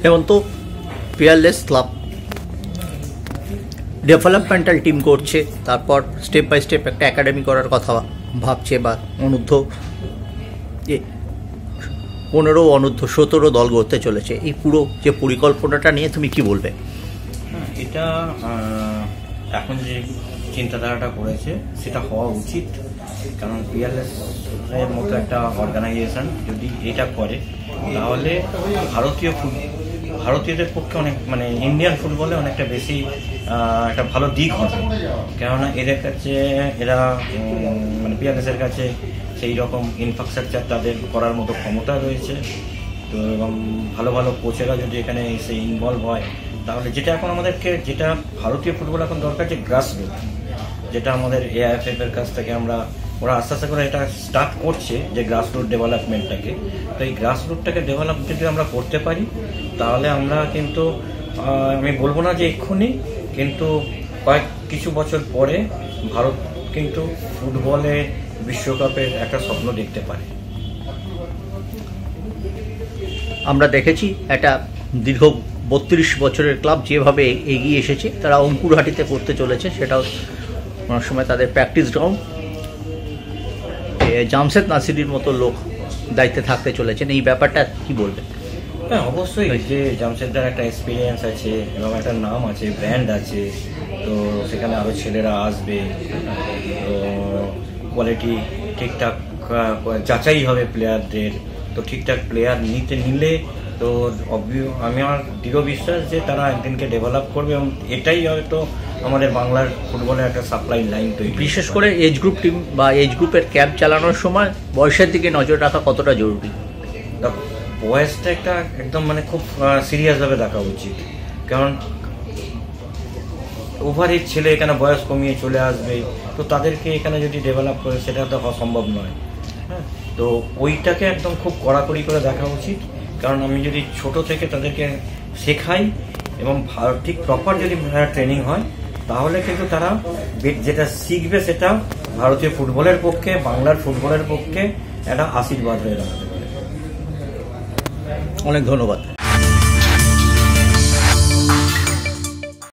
হেমন্ত Peerless club developmental team করছে, তারপর step by step একটা একাডেমি করার কথা ভাবছে, বা অনূর্ধ্ব 15 অনূর্ধ্ব 17 দল গড়তে চলেছে। এই পুরো যে পরিকল্পনাটা নিয়ে তুমি কি বলবে? এটা এখন যে চিন্তাধারাটা করেছে সেটা হওয়া উচিত, কারণ পিয়ারলেস এর মতো একটা অর্গানাইজেশন যদি এটা করে তাহলে ভারতীয়দের পক্ষে অনেক ইন্ডিয়ান ফুটবলে অনেকটা বেশি একটা ভালো দিক হবে। কেননা এদের কাছে পিয়ারলেসের কাছে সেই রকম ইনফ্রাস্ট্রাকচার তাদের করার মতো ক্ষমতা রয়েছে। তো এবং ভালো ভালো কোচেরা যদি এখানে এসে ইনভলভ হয় তাহলে যেটা ভারতীয় ফুটবল এখন দরকার, যে গ্রাসরুট, যেটা আমাদের AIFF এর কাছ থেকে ওরা আস্তে আস্তে করে এটা স্টার্ট করছে, যে গ্রাসরুট ডেভেলপমেন্টটাকে। তো এই গ্রাসরুটটাকে ডেভেলপ যদি আমরা করতে পারি তাহলে আমরা কিন্তু আমি বলবো না যে এক্ষুনি, কিন্তু কিছু বছর পরে ভারত কিন্তু ফুটবলে বিশ্বকাপের একটা স্বপ্ন দেখতে পারে। আমরা দেখেছি একটা দীর্ঘ 32 বছরের ক্লাব যেভাবে এগিয়ে এসেছে, তারা অঙ্কুরহাটিতে করতে চলেছে, সেটাও অনেক সময় তাদের প্র্যাকটিস গ্রাউন্ড। জামশেদ নাসিরির মতো লোক দায়িত্বে থাকতে চলেছেন, এই ব্যাপারটা কি বলবেন? হ্যাঁ, অবশ্যই, যে জামশেদদার একটা এক্সপিরিয়েন্স আছে এবং একটা নাম আছে, ব্র্যান্ড আছে, তো সেখানে আরও ছেলেরা আসবে, তো কোয়ালিটি ঠিকঠাক যাচাই হবে প্লেয়ারদের, তো ঠিকঠাক প্লেয়ার নিলে তো আমার দৃঢ় বিশ্বাস যে তারা একদিনকে ডেভেলপ করবে, এবং এটাই হয়তো আমাদের বাংলার ফুটবলের একটা সাপ্লাই লাইন তৈরি। বিশেষ করে এজ গ্রুপ টিম বা এজ গ্রুপের ক্যাম্প চালানোর সময় বয়সের দিকে নজর রাখা কতটা জরুরি? বয়সটা একদম খুব সিরিয়াসভাবে দেখা উচিত, কারণ ওভার এজ ছেলে এখানে বয়স কমিয়ে চলে আসবে, তো তাদেরকে এখানে যদি ডেভেলপ করে সেটা তো হওয়া সম্ভব নয়। হ্যাঁ, তো ওইটাকে একদম খুব কড়াকড়ি করে দেখা উচিত, কারণ আমি যদি ছোট থেকে তাদেরকে শেখাই এবং ঠিক প্রপার যদি ট্রেনিং হয় তাহলে কিন্তু তারা যেটা শিখবে সেটা ভারতীয় ফুটবলের পক্ষে, বাংলার ফুটবলের পক্ষে একটা আশীর্বাদ হয়ে দাঁড়াবে। অনেক ধন্যবাদ।